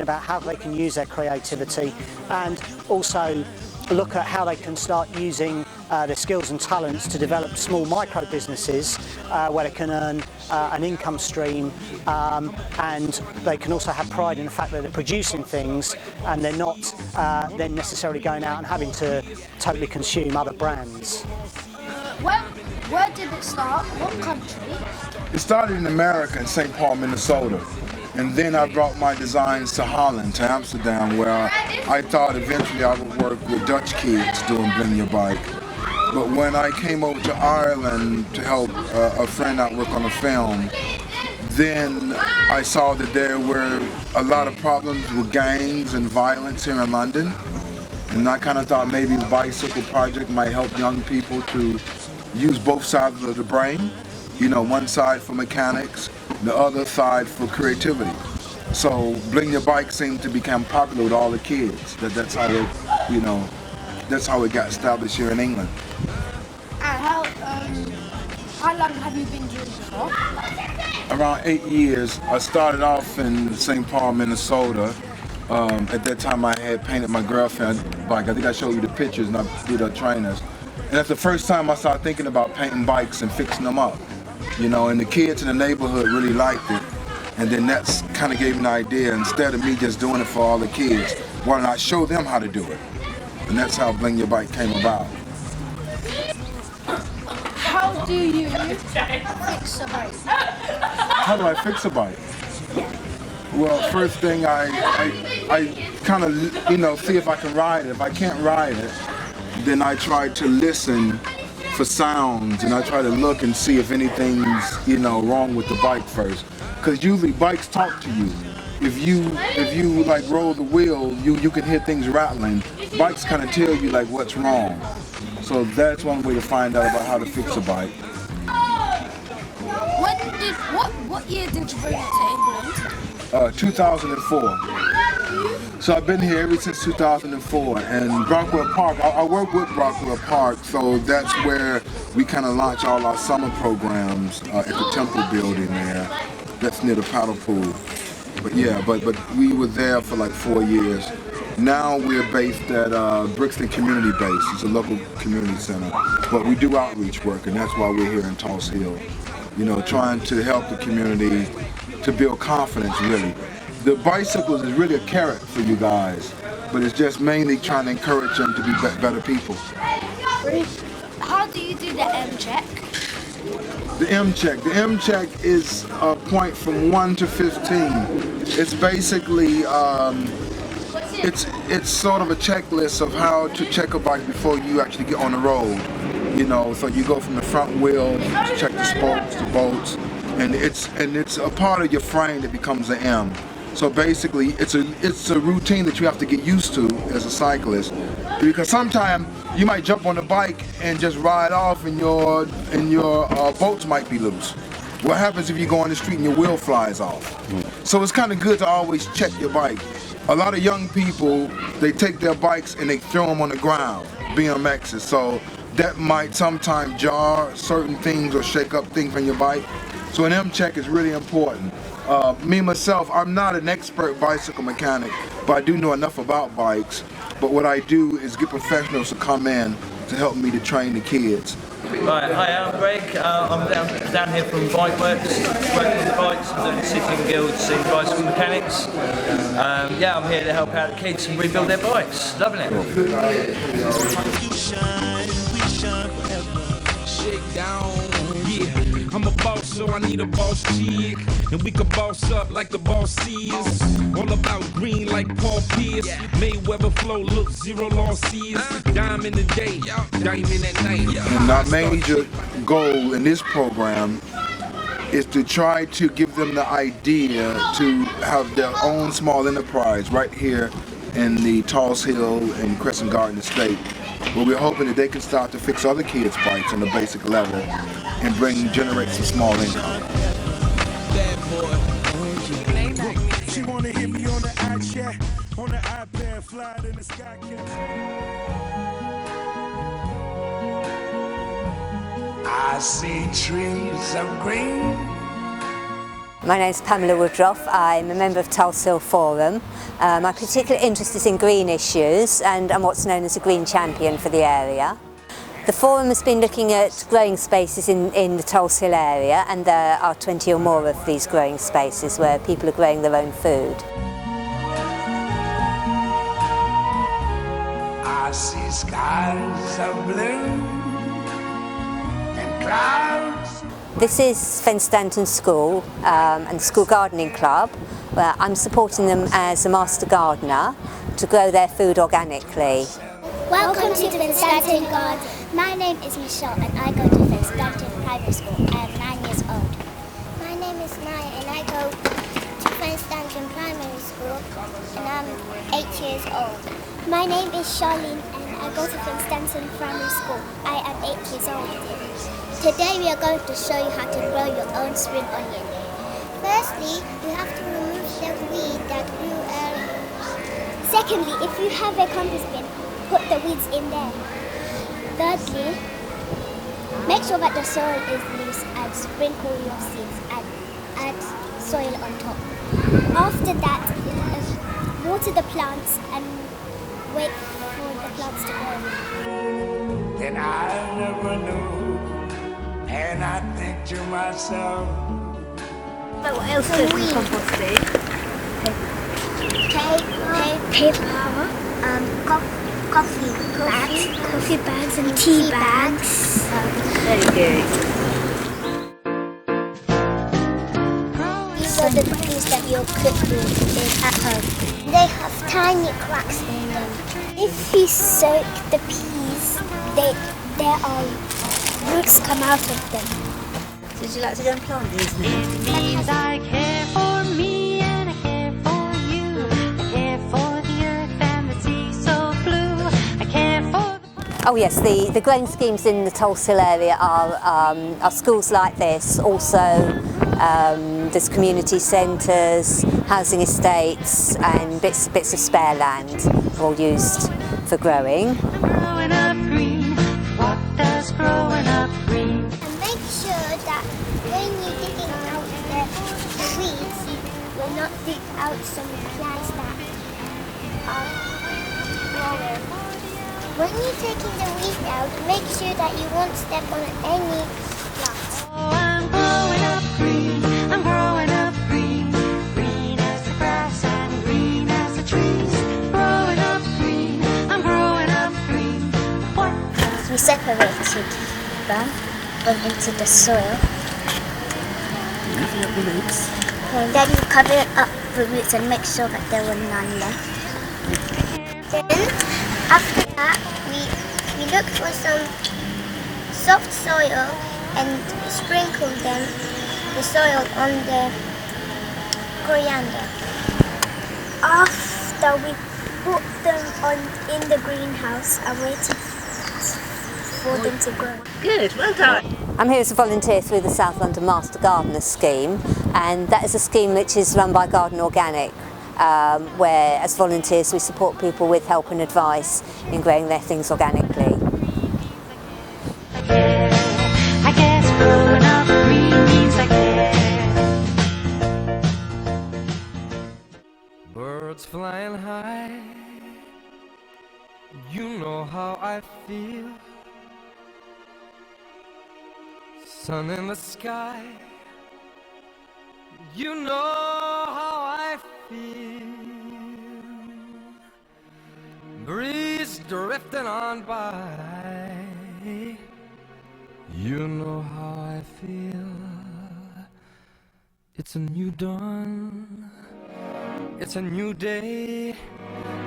about how they can use their creativity, and also look at how they can start using their skills and talents to develop small micro businesses where they can earn an income stream, and they can also have pride in the fact that they're producing things and they're not then necessarily going out and having to totally consume other brands. Where did it start? What country? It started in America, in St. Paul, Minnesota. And then I brought my designs to Holland, to Amsterdam, where I thought eventually I would work with Dutch kids doing Bling Your Bike. But when I came over to Ireland to help a friend out work on a film, then I saw that there were a lot of problems with gangs and violence here in London. And I kind of thought maybe the bicycle project might help young people to use both sides of the brain. You know, one side for mechanics, the other side for creativity. So Bling Your Bike seemed to become popular with all the kids. That's how it, you know, that's how it got established here in England. And how long have you been doing it for? Around 8 years. I started off in St. Paul, Minnesota. At that time I had painted my girlfriend's bike. I think I showed you the pictures and I did her trainers. And that's the first time I started thinking about painting bikes and fixing them up. You know, and the kids in the neighborhood really liked it. And then that's kind of gave me an idea. Instead of me just doing it for all the kids, why not show them how to do it? And that's how Bling Your Bike came about. How do you fix a bike? How do I fix a bike? Well, first thing I kind of, you know, see if I can ride it. If I can't ride it, then I try to listen for sounds, and I try to look and see if anything's, you know, wrong with the bike first. Because usually bikes talk to you. If you like roll the wheel, you can hear things rattling. Bikes kind of tell you like what's wrong. So that's one way to find out about how to fix a bike. What year did you bring it to England? 2004. So I've been here ever since 2004, and Brockwell Park, I work with Brockwell Park, so that's where we kind of launch all our summer programs at the Temple building there. That's near the paddle pool. But yeah, but we were there for like 4 years. Now we're based at Brixton Community Base. It's a local community center. But we do outreach work, and that's why we're here in Tulse Hill. You know, trying to help the community to build confidence, really. The bicycles is really a carrot for you guys, but it's just mainly trying to encourage them to be better people. How do you do the M-check? The M-check. The M-check is a point from 1 to 15. It's basically, it's sort of a checklist of how to check a bike before you actually get on the road. You know, so you go from the front wheel to check the spokes, the bolts, and it's a part of your frame that becomes an M. So basically, it's a routine that you have to get used to as a cyclist, because sometimes you might jump on the bike and just ride off, and your bolts might be loose. What happens if you go on the street and your wheel flies off? So it's kind of good to always check your bike. A lot of young people, they take their bikes and they throw them on the ground, BMXs. So that might sometimes jar certain things or shake up things from your bike. So an M-check is really important. Me, myself, I'm not an expert bicycle mechanic, but I do know enough about bikes. But what I do is get professionals to come in to help me to train the kids. Right, hi, I'm Greg. I'm down here from Bike Works, working with the bikes of the Cycling Guilds in bicycle mechanics. Yeah, I'm here to help out the kids and rebuild their bikes. Loving it. Shake down, yeah. I'm a boss, so I need a boss chick. And we can boss up like the boss is. All about green like Paul Pierce. Mayweather flow, look, 0 losses. Diamond a day, diamond at night. And our major goal in this program is to try to give them the idea to have their own small enterprise right here in the Tulse Hill and Crescent Garden Estate, where we're hoping that they can start to fix other kids' bikes on the basic level and generate some small income. She wanna hit me on the iChat, on the iPad, fly in the sky. I see trees of green, My name is Pamela Woodruff. I'm a member of Tulse Hill Forum. My particular interest is in green issues and I'm what's known as a green champion for the area. The Forum has been looking at growing spaces in the Tulse Hill area, and there are 20 or more of these growing spaces where people are growing their own food. I see skies of blue and clouds. This is Fen Stanton School and the School Gardening Club, where I'm supporting them as a master gardener to grow their food organically. Welcome to the Fen Stanton Garden. My name is Michelle and I go to Fen Stanton Private School. I am 9 years old. My name is Maya and I go to Fen Stanton Primary School and I'm 8 years old. My name is Charlene and I go to Fen Stanton Primary School. I am 8 years old. Today we are going to show you how to grow your own spring onion. Firstly, you have to remove the weed that grew earlier. Secondly, if you have a compost bin, put the weeds in there. Thirdly, make sure that the soil is loose and sprinkle your seeds and add soil on top. After that, water the plants and wait for the plants to grow. Then I never knew, and I think to myself, What else does the compost do? Paper, coffee bags and tea bags. Very good. These are the things that you'll cook with at home. They have tiny cracks in them. If you soak the peas, there are roots come out of them. Would you like to go and plant these now? It means I care for me and I care for you. I care for the earth and the sea so blue. I care for Oh yes, the growing schemes in the Tulse Hill area are schools like this. Also, there's community centres, housing estates, and bits of spare land, all used for growing. growing up green. What does growing up green? And make sure that when you're digging out the weeds, you will not dig out some plants that are growing. When you're taking the weeds out, make sure that you won't step on any plants. Oh, I'm growing up green. I'm growing up green. Green as the grass and green as the trees. Growing up green. I'm growing up green. What? We separated them into the soil. Cover up the roots. And then you cover up the roots and make sure that there were none left. Then, after that, we look for some soft soil and sprinkle the soil on the coriander. After we put them in the greenhouse and waited for them to grow. Good, well done. I'm here as a volunteer through the South London Master Gardener Scheme, and that is a scheme which is run by Garden Organic, where as volunteers we support people with help and advice in growing their things organically. I guess growing up green means I care. Birds flying high, you know how I feel. Sun in the sky, you know how I feel. Breeze drifting on by, you know how I feel. It's a new dawn, it's a new day,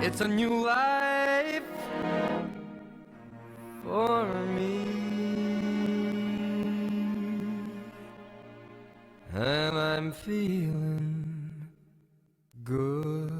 it's a new life for me. And I'm feeling good.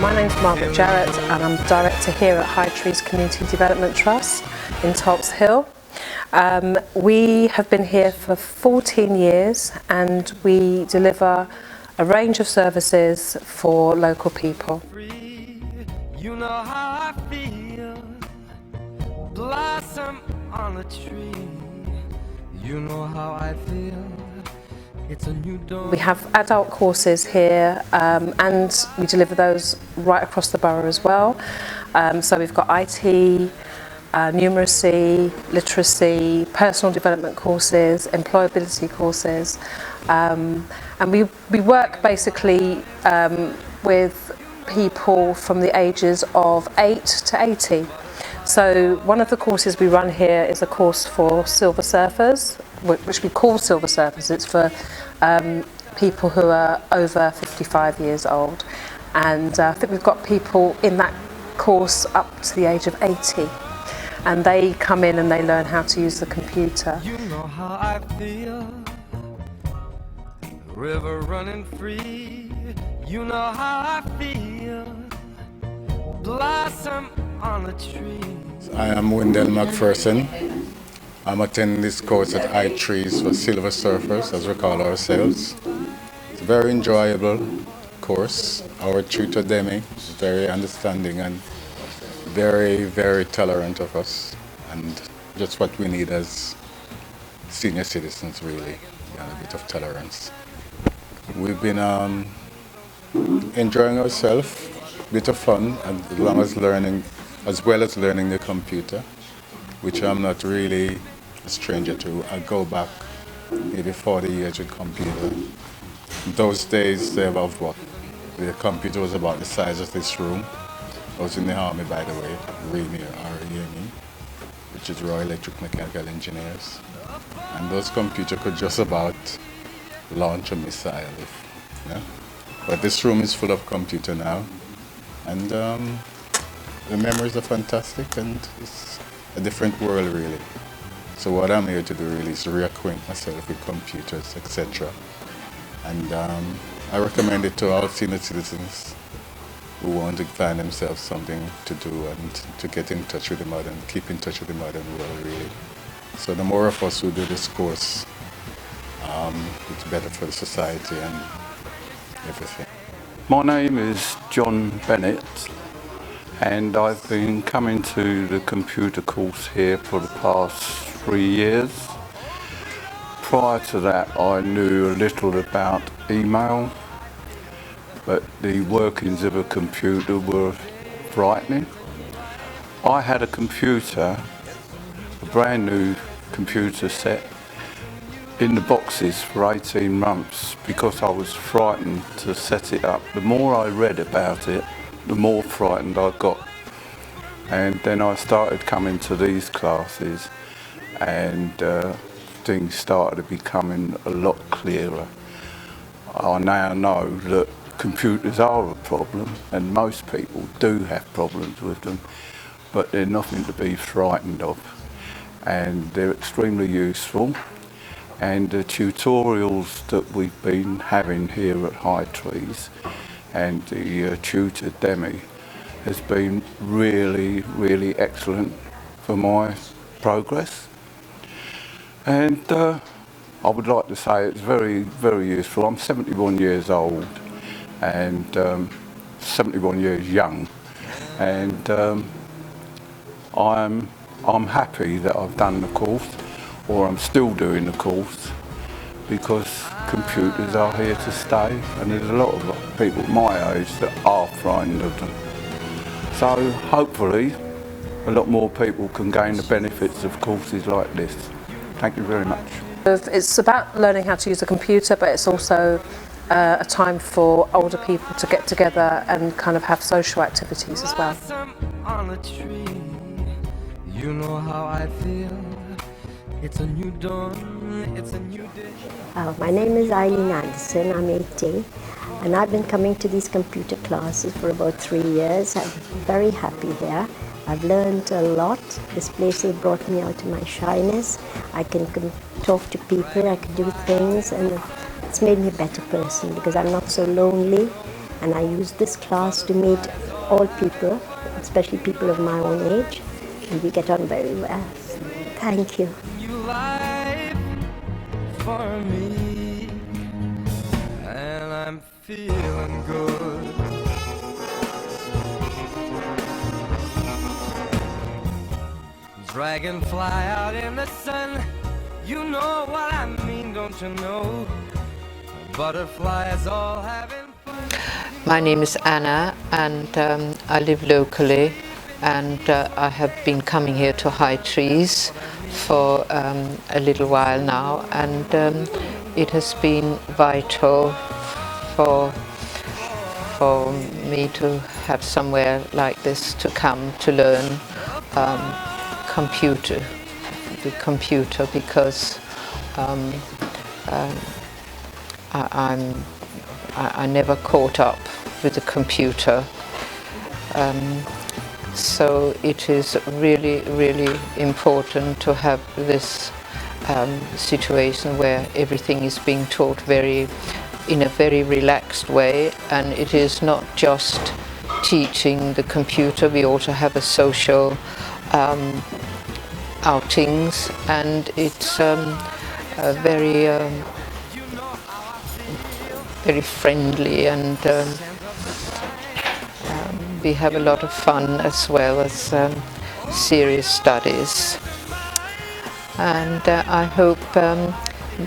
My name's Margaret Jarrett and I'm Director here at High Trees Community Development Trust in Tulse Hill. We have been here for 14 years and we deliver a range of services for local people. You know how I feel. Blossom on a tree. You know how I feel. It's a new dawn. We have adult courses here, and we deliver those right across the borough as well. So we've got IT, numeracy, literacy, personal development courses, employability courses, and we work basically with people from the ages of 8 to 80. So one of the courses we run here is a course for silver surfers, which we call silver surfers. It's for people who are over 55 years old, and I think we've got people in that course up to the age of 80, and they come in and they learn how to use the computer. You know how I feel. River running free. You know how I feel. Blossom on a tree. I am Wendell McPherson. I'm attending this course at High Trees for Silver Surfers, as we call ourselves. It's a very enjoyable course. Our tutor Demi is very understanding and very, very tolerant of us, and just what we need as senior citizens, really, and a bit of tolerance. We've been enjoying ourselves, a bit of fun, as long as learning, as well as learning the computer, which I'm not really a stranger to. I go back maybe 40 years with computer. Those days, they about what? The computer was about the size of this room. I was in the army, by the way, REME, which is Royal Electric Mechanical Engineers. And those computers could just about launch a missile. But this room is full of computer now. And the memories are fantastic, and it's a different world, really. So what I'm here to do really is reacquaint myself with computers, etc. And I recommend it to all senior citizens who want to find themselves something to do and to get in touch with the modern, keep in touch with the modern world, really. So the more of us who do this course, it's better for the society and everything. My name is John Bennett, and I've been coming to the computer course here for the past 3 years. Prior to that, I knew a little about email, but the workings of a computer were frightening. I had a computer, a brand new computer set, in the boxes for 18 months because I was frightened to set it up. The more I read about it, the more frightened I got. And then I started coming to these classes, and things started becoming a lot clearer. I now know that computers are a problem, and most people do have problems with them, but they're nothing to be frightened of. And they're extremely useful. And the tutorials that we've been having here at High Trees and the tutor Demi has been really, really excellent for my progress. And I would like to say it's very, very useful. I'm 71 years old and 71 years young, and I'm happy that I've done the course, or I'm still doing the course, because computers are here to stay, and there's a lot of people my age that are frightened of them. So hopefully a lot more people can gain the benefits of courses like this. Thank you very much. It's about learning how to use a computer, but it's also a time for older people to get together and kind of have social activities as well. On a tree, you know how I feel. It's a new dawn, it's a new day. My name is Eileen Anderson, I'm 18, and I've been coming to these computer classes for about 3 years. I'm very happy here. I've learned a lot. This place has brought me out of my shyness. I can talk to people, I can do things, and it's made me a better person because I'm not so lonely, and I use this class to meet all people, especially people of my own age, and we get on very well. Thank you. Life for me, and I'm feeling good. Dragonfly out in the sun, you know what I mean, don't you know? Butterflies all having fun. My name is Anna, and I live locally, and I have been coming here to High Trees for a little while now, and it has been vital for me to have somewhere like this to come to learn the computer, because I never caught up with the computer. So it is really, really important to have this situation where everything is being taught in a very relaxed way, and it is not just teaching the computer. We also have a social outings, and it's very very friendly, and we have a lot of fun as well as serious studies. And I hope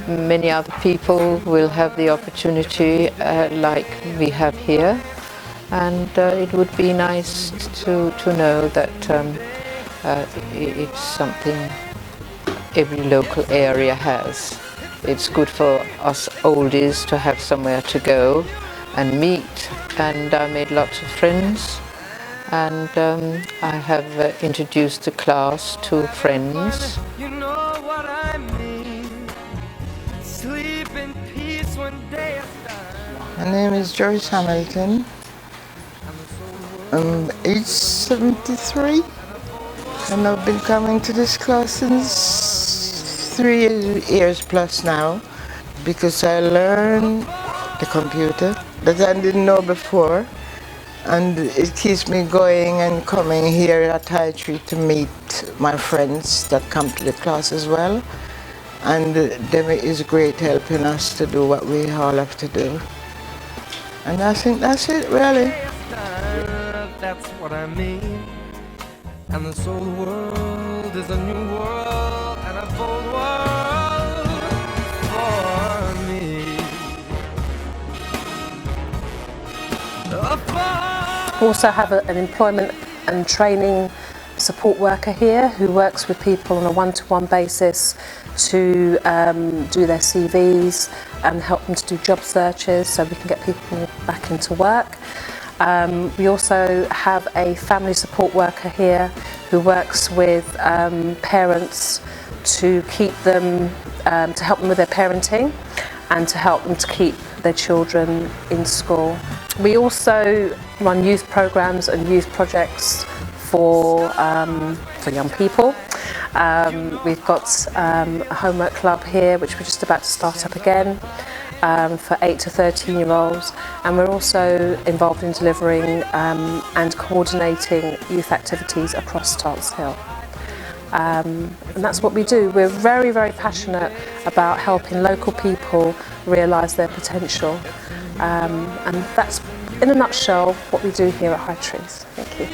many other people will have the opportunity like we have here, and it would be nice to know that it's something every local area has. It's good for us oldies to have somewhere to go and meet, and I made lots of friends, and I have introduced the class to friends. You know what I mean. Sleep in peace when day is done. My name is Joyce Hamilton. I'm age 73, and I've been coming to this class since 3 years plus now, because I learned the computer that I didn't know before, and it keeps me going and coming here at High Tree to meet my friends that come to the class as well, and them is great helping us to do what we all have to do. And I think that's it, really. That's what I mean. And this old world is a new world, and a bold world for me. We also have an employment and training support worker here who works with people on a one-to-one basis to do their CVs and help them to do job searches so we can get people back into work. We also have a family support worker here who works with parents to keep them, to help them with their parenting and to help them to keep their children in school. We also run youth programs and youth projects for young people. We've got a homework club here which we're just about to start up again for 8 to 13-year-olds, and we're also involved in delivering and coordinating youth activities across Tulse Hill. And that's what we do. We're very, very passionate about helping local people realise their potential, and that's in a nutshell what we do here at High Trees. Thank you.